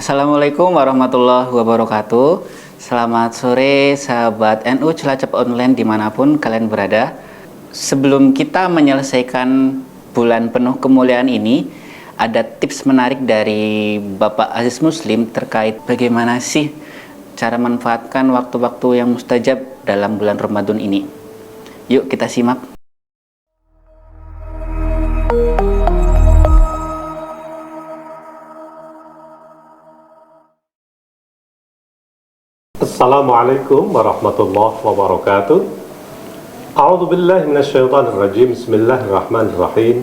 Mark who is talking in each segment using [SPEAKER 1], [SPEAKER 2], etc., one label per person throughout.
[SPEAKER 1] Assalamualaikum warahmatullahi wabarakatuh. Selamat sore sahabat NU Cilacap Online dimanapun kalian berada. Sebelum kita menyelesaikan bulan penuh kemuliaan ini, ada tips menarik dari Bapak Aziz Muslim terkait bagaimana sih cara manfaatkan waktu-waktu yang mustajab dalam bulan Ramadan ini. Yuk kita simak.
[SPEAKER 2] Assalamualaikum warahmatullahi wabarakatuh. A'udzu billahi minasyaitonir rajim. Bismillahirrahmanirrahim.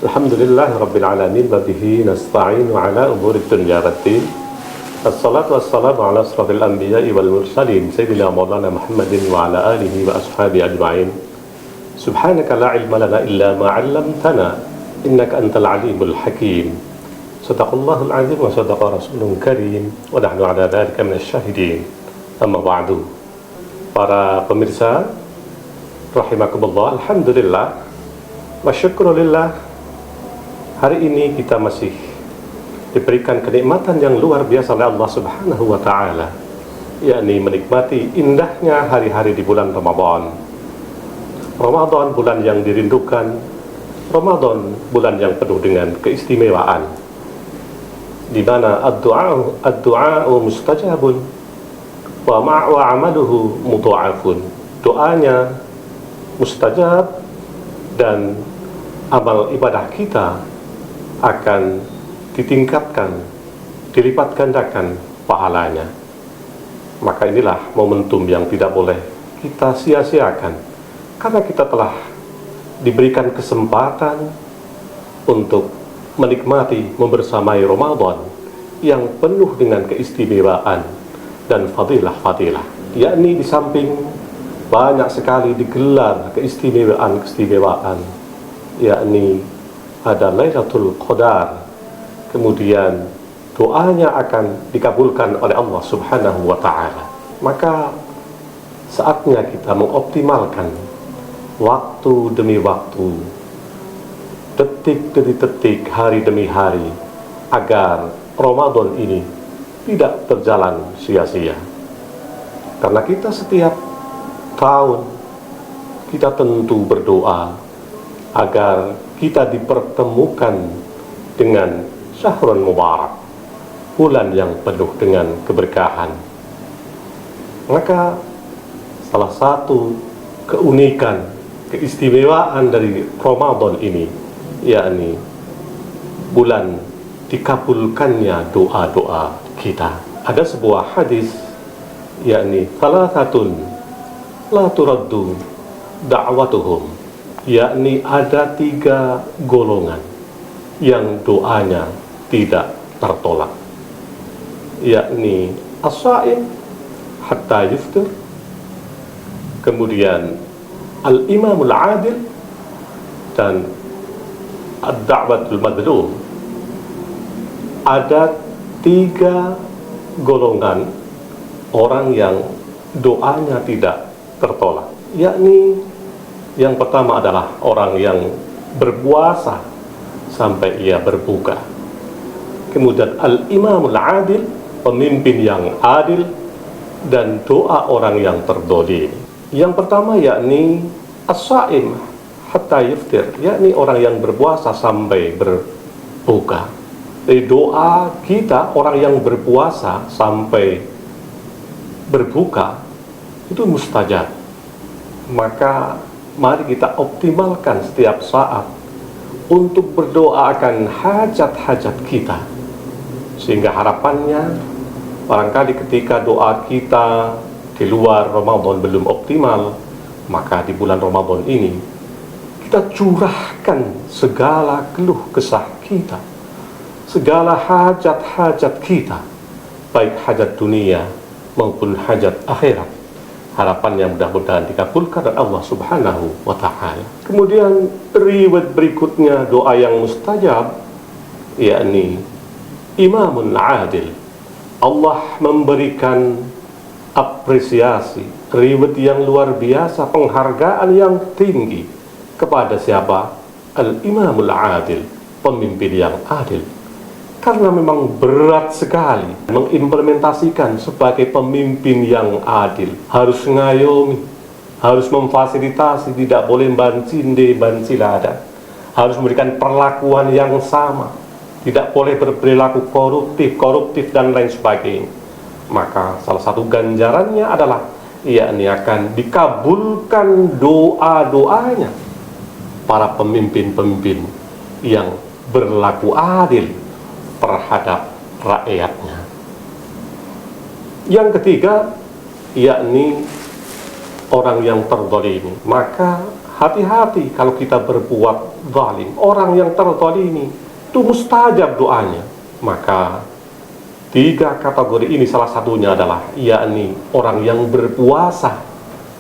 [SPEAKER 2] Alhamdulillahi rabbil alamin wa bihi nasta'inu ala umurid dunya waddin. Assalatu wassalamu ala asrafil anbiya'i wal mursalin sayyidina maulana Muhammadin wa ala alihi wa ashabihi ajma'in. Subhanaka la ilma lana illa ma 'allamtana innaka antal alimul hakim. Sadaqallahul azim wa sadaqa rasulun karim wa nahnu ala dzalika minasy syahidin. Amma ba'du. Para pemirsa rahimakumullah, alhamdulillah wa syukrulillah, hari ini kita masih diberikan kenikmatan yang luar biasa oleh Allah Subhanahu wa taala, yakni menikmati indahnya hari-hari di bulan Ramadan. Ramadan bulan yang dirindukan, Ramadan bulan yang penuh dengan keistimewaan, di mana ad-du'a mustajabun wa amaluhu mudha'afun. Doanya mustajab dan amal ibadah kita akan ditingkatkan, dilipat gandakan pahalanya. Maka inilah momentum yang tidak boleh kita sia-siakan, karena kita telah diberikan kesempatan untuk menikmati, membersamai Ramadan yang penuh dengan keistimewaan dan fadilah-fadilah, yakni di samping banyak sekali digelar keistimewaan, yakni ada Lailatul Qadar, kemudian doanya akan dikabulkan oleh Allah Subhanahu wa ta'ala. Maka saatnya kita mengoptimalkan waktu demi waktu, detik demi detik, hari demi hari, agar Ramadan ini tidak berjalan sia-sia. Karena kita setiap tahun kita tentu berdoa agar kita dipertemukan dengan Syahrul Mubarak, bulan yang penuh dengan keberkahan. Maka salah satu keunikan, keistimewaan dari Ramadan ini, yakni bulan dikabulkannya doa-doa kita. Ada sebuah hadis, yakni thalathatun la turaddu da'watuhum, yakni ada 3 golongan yang doanya tidak tertolak, yakni as-sha'im hatta yuftir, kemudian al-imamul adil, dan ad-da'watul madlum. Ada 3 golongan orang yang doanya tidak tertolak, yakni yang pertama adalah orang yang berpuasa sampai ia berbuka, kemudian al-imamul adil, pemimpin yang adil, dan doa orang yang terdolim. Yang pertama yakni as-sha'im hatta yuftir, yakni orang yang berpuasa sampai berbuka. Doa kita orang yang berpuasa sampai berbuka itu mustajab. Maka mari kita optimalkan setiap saat untuk berdoa akan hajat-hajat kita, sehingga harapannya barangkali ketika doa kita di luar Ramadan belum optimal, maka di bulan Ramadan ini kita curahkan segala keluh kesah kita, segala hajat-hajat kita, baik hajat dunia maupun hajat akhirat. Harapannya mudah-mudahan dikabulkan oleh Allah Subhanahu wa ta'ala. Kemudian riwayat berikutnya doa yang mustajab, yakni imamun adil. Allah memberikan apresiasi, riwayat yang luar biasa, penghargaan yang tinggi kepada siapa? Al-imamul adil, pemimpin yang adil. Karena memang berat sekali mengimplementasikan sebagai pemimpin yang adil. Harus ngayomi, harus memfasilitasi, tidak boleh bancinde bancilada. Harus memberikan perlakuan yang sama, tidak boleh berperilaku koruptif dan lain sebagainya. Maka salah satu ganjarannya adalah yakni akan dikabulkan doa-doanya para pemimpin-pemimpin yang berlaku adil terhadap rakyatnya. Yang ketiga, yakni orang yang terzalimi. Maka hati-hati kalau kita berbuat zalim. Orang yang terzalimi itu mustajab doanya. Maka tiga kategori ini salah satunya adalah yakni orang yang berpuasa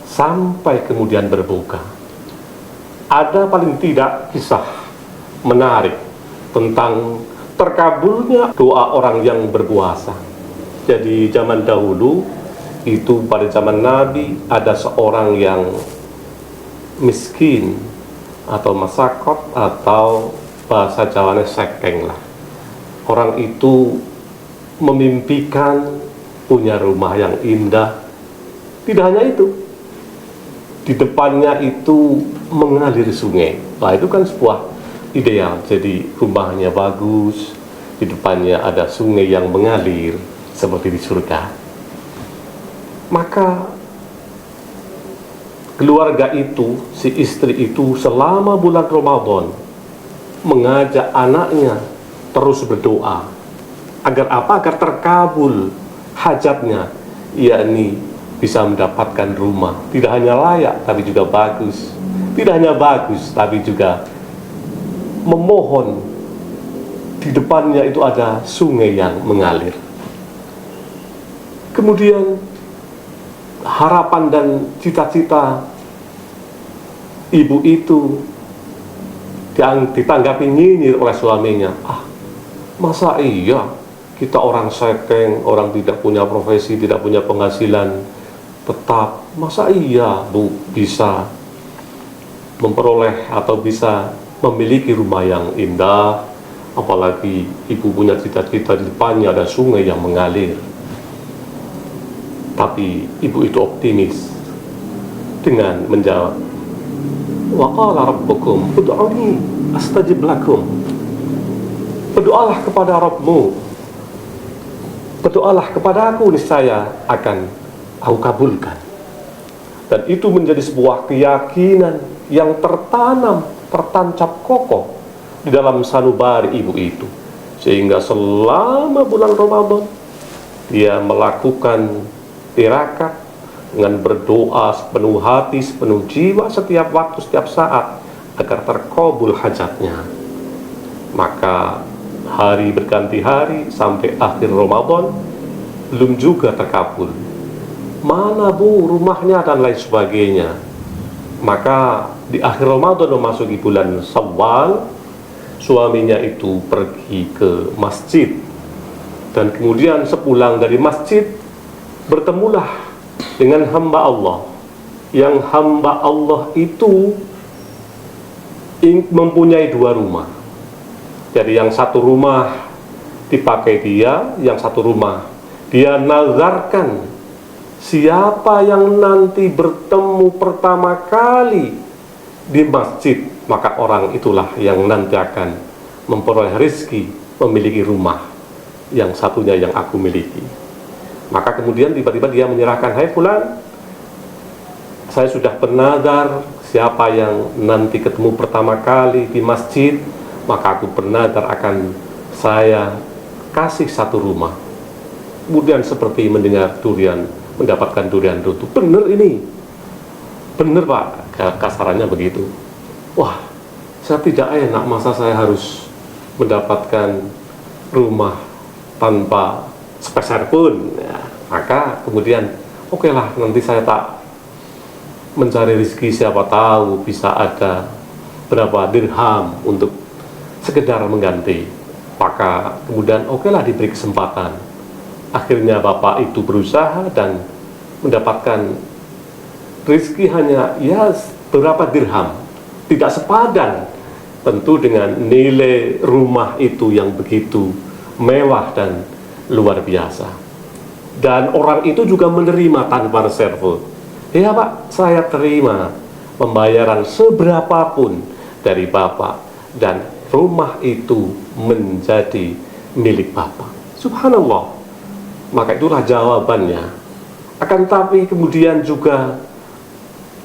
[SPEAKER 2] sampai kemudian berbuka. Ada paling tidak kisah menarik tentang terkabulnya doa orang yang berpuasa. Jadi zaman dahulu itu, pada zaman Nabi, ada seorang yang miskin atau masakot, atau bahasa Jawanya sekeng lah. Orang itu memimpikan punya rumah yang indah. Tidak hanya itu, di depannya itu mengalir sungai. Nah, itu kan sebuah ideal. Jadi rumahnya bagus, di depannya ada sungai yang mengalir seperti di surga. Maka keluarga itu, si istri itu selama bulan Ramadan mengajak anaknya terus berdoa. Agar apa? Agar terkabul hajatnya, yakni bisa mendapatkan rumah. Tidak hanya layak, tapi juga bagus. Tidak hanya bagus, tapi juga memohon di depannya itu ada sungai yang mengalir. Kemudian harapan dan cita-cita ibu itu ditanggapi nyinyir oleh suaminya. Masa iya kita orang sekeng, orang tidak punya profesi, tidak punya penghasilan tetap, masa iya Bu bisa memperoleh atau bisa memiliki rumah yang indah, apalagi ibu punya cita-cita di depannya ada sungai yang mengalir. Tapi ibu itu optimis dengan menjawab, wa qala rabbukum ud'uni astajib lakum. Berdoalah kepada Rabbmu, berdoalah kepada aku, niscaya akan aku kabulkan. Dan itu menjadi sebuah keyakinan yang tertancap kokoh di dalam sanubari ibu itu, sehingga selama bulan Ramadan dia melakukan tirakat dengan berdoa sepenuh hati, sepenuh jiwa, setiap waktu, setiap saat, agar terkabul hajatnya. Maka hari berganti hari sampai akhir Ramadan belum juga terkabul. Mana Bu rumahnya dan lain sebagainya. Maka di akhir Ramadan memasuki bulan Syawal, suaminya itu pergi ke masjid. Dan kemudian sepulang dari masjid, bertemulah dengan hamba Allah. Yang hamba Allah itu mempunyai dua rumah. Jadi yang satu rumah dipakai dia, yang satu rumah dia nazarkan, siapa yang nanti bertemu pertama kali di masjid, maka orang itulah yang nanti akan memperoleh rezeki, memiliki rumah yang satunya yang aku miliki. Maka kemudian tiba-tiba dia menyerahkan, hai fulan, saya sudah bernazar, siapa yang nanti ketemu pertama kali di masjid, maka aku bernazar akan saya kasih satu rumah. Kemudian seperti mendengar durian, mendapatkan durian runtuh. Bener ini, bener Pak, kasarannya begitu. Wah, saya tidak enak, masa saya harus mendapatkan rumah tanpa sepeser pun ya. Maka kemudian oke lah, nanti saya tak mencari rezeki, siapa tahu bisa ada berapa dirham untuk sekedar mengganti. Maka kemudian oke lah, diberi kesempatan. Akhirnya bapak itu berusaha dan mendapatkan rezeki hanya ya berapa dirham, tidak sepadan tentu dengan nilai rumah itu yang begitu mewah dan luar biasa. Dan orang itu juga menerima tanpa reserve. Ya Pak, saya terima pembayaran seberapapun dari Bapak, dan rumah itu menjadi milik Bapak. Subhanallah. Maka itulah jawabannya. Akan tapi kemudian juga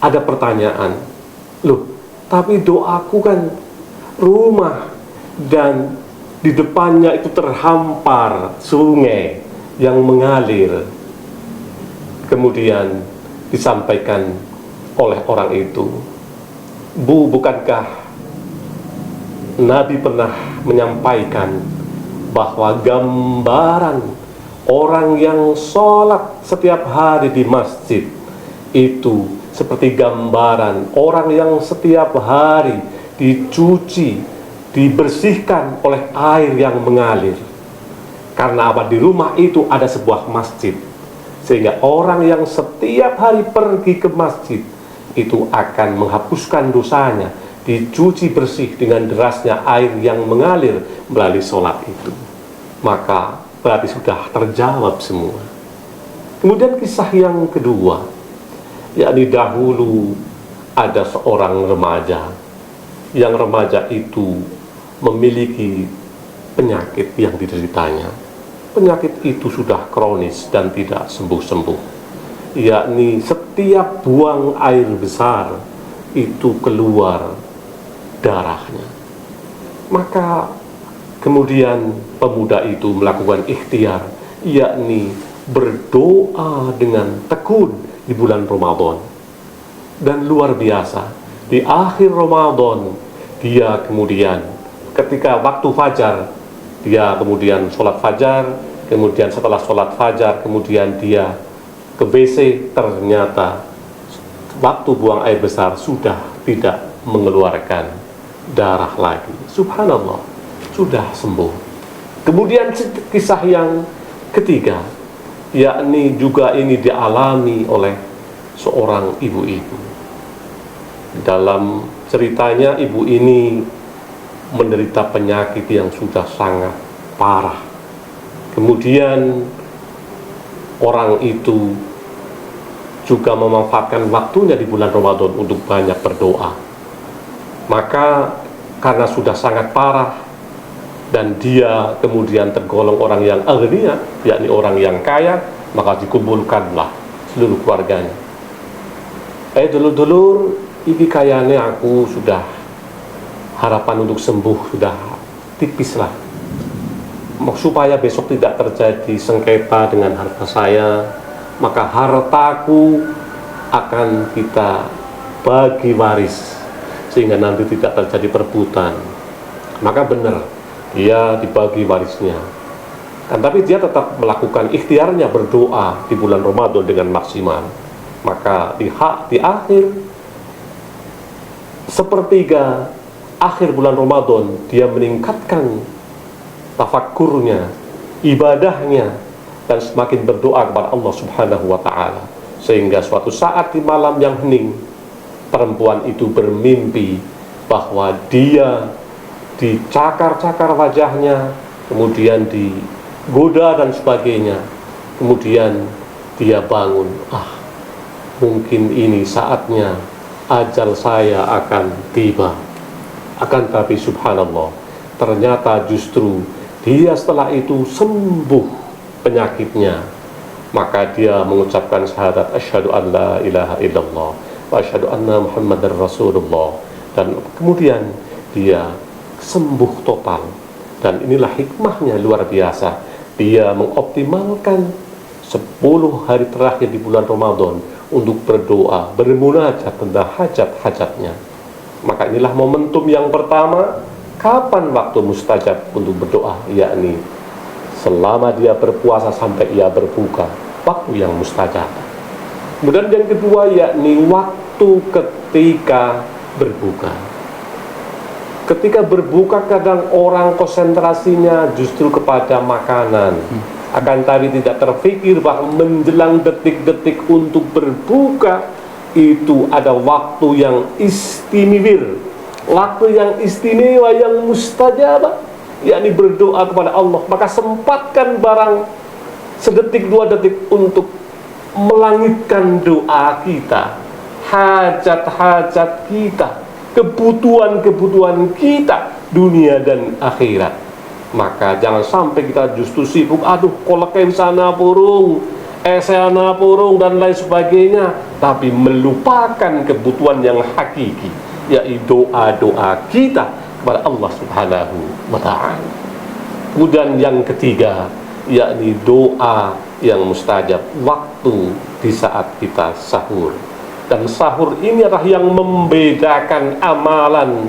[SPEAKER 2] ada pertanyaan, loh, tapi doaku kan rumah dan di depannya itu terhampar sungai yang mengalir. Kemudian disampaikan oleh orang itu, Bu, bukankah Nabi pernah menyampaikan bahwa gambaran orang yang sholat setiap hari di masjid itu seperti gambaran orang yang setiap hari dicuci, dibersihkan oleh air yang mengalir. Karena apa? Di rumah itu ada sebuah masjid, sehingga orang yang setiap hari pergi ke masjid itu akan menghapuskan dosanya, dicuci bersih dengan derasnya air yang mengalir melalui sholat itu. Maka berarti sudah terjawab semua. Kemudian kisah yang kedua, yakni dahulu ada seorang remaja, yang remaja itu memiliki penyakit yang dideritanya. Penyakit itu sudah kronis dan tidak sembuh-sembuh, yakni setiap buang air besar itu keluar darahnya. Maka kemudian pemuda itu melakukan ikhtiar, yakni berdoa dengan tekun di bulan Ramadan. Dan luar biasa, di akhir Ramadan dia kemudian ketika waktu fajar, dia kemudian sholat fajar, kemudian setelah sholat fajar kemudian dia ke WC, ternyata waktu buang air besar sudah tidak mengeluarkan darah lagi. Subhanallah, sudah sembuh. Kemudian kisah yang ketiga, yakni juga ini dialami oleh seorang ibu-ibu. Dalam ceritanya, ibu ini menderita penyakit yang sudah sangat parah. Kemudian orang itu juga memanfaatkan waktunya di bulan Ramadan untuk banyak berdoa. Maka karena sudah sangat parah dan dia kemudian tergolong orang yang aghnia, yakni orang yang kaya, maka dikumpulkanlah seluruh keluarganya. Dulur-dulur, ini kayaknya aku sudah, harapan untuk sembuh sudah tipis lah. Supaya besok tidak terjadi sengketa dengan harta saya, maka hartaku akan kita bagi waris, sehingga nanti tidak terjadi perebutan. Maka benar, dia dibagi warisnya. Kan tapi dia tetap melakukan ikhtiarnya berdoa di bulan Ramadan dengan maksimal. Maka di akhir sepertiga akhir bulan Ramadan, dia meningkatkan tafakkurnya, ibadahnya, dan semakin berdoa kepada Allah Subhanahu wa ta'ala. Sehingga suatu saat di malam yang hening, perempuan itu bermimpi bahwa dia dicakar-cakar wajahnya, kemudian digoda dan sebagainya. Kemudian dia bangun, mungkin ini saatnya ajal saya akan tiba. Akan tapi subhanallah, ternyata justru dia setelah itu sembuh penyakitnya. Maka dia mengucapkan syahadat asyhadu an la ilaha illallah wa asyhadu anna muhammadar rasulullah, dan kemudian dia sembuh total. Dan inilah hikmahnya luar biasa, dia mengoptimalkan 10 hari terakhir di bulan Ramadan untuk berdoa, bermunajat tentang hajat-hajatnya. Maka inilah momentum yang pertama, kapan waktu mustajab untuk berdoa, yakni selama dia berpuasa sampai ia berbuka, waktu yang mustajab. Kemudian yang kedua, yakni waktu ketika berbuka. Ketika berbuka kadang orang konsentrasinya justru kepada makanan, akan tapi tidak terfikir bahwa menjelang detik-detik untuk berbuka itu ada waktu yang istimewa, waktu yang istimewa, yang mustajab, yakni berdoa kepada Allah, maka sempatkan barang sedetik dua detik untuk melangitkan doa kita, hajat-hajat kita, kebutuhan-kebutuhan kita dunia dan akhirat. Maka jangan sampai kita justru sibuk, aduh koleken sana purung, sana purung dan lain sebagainya, tapi melupakan kebutuhan yang hakiki, yaitu doa-doa kita kepada Allah Subhanahu wa ta'ala. Kemudian yang ketiga, yakni doa yang mustajab waktu di saat kita sahur. Dan sahur ini adalah yang membedakan amalan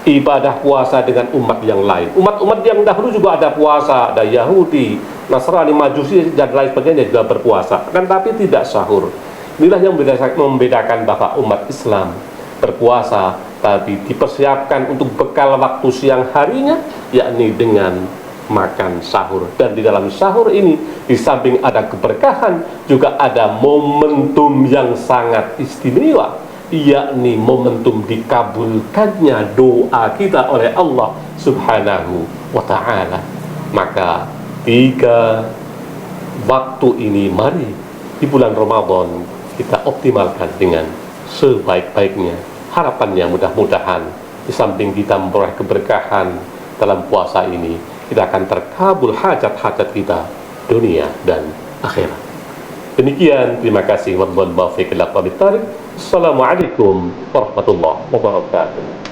[SPEAKER 2] ibadah puasa dengan umat yang lain. Umat-umat yang dahulu juga ada puasa, ada Yahudi, Nasrani, Majusi dan lain sebagainya juga berpuasa, kan tapi tidak sahur. Inilah yang membedakan bahwa umat Islam berpuasa tapi dipersiapkan untuk bekal waktu siang harinya, yakni dengan makan sahur. Dan di dalam sahur ini, di samping ada keberkahan, juga ada momentum yang sangat istimewa, yakni momentum dikabulkannya doa kita oleh Allah Subhanahu wa ta'ala. Maka 3 waktu ini mari di bulan Ramadan kita optimalkan dengan sebaik-baiknya. Harapannya mudah-mudahan di samping kita memperoleh keberkahan dalam puasa ini, kita akan terkabul hajat-hajat kita dunia dan akhirat. Demikian, terima kasih. Wabillahi taufiq wal hidayah. Assalamualaikum warahmatullahi wabarakatuh.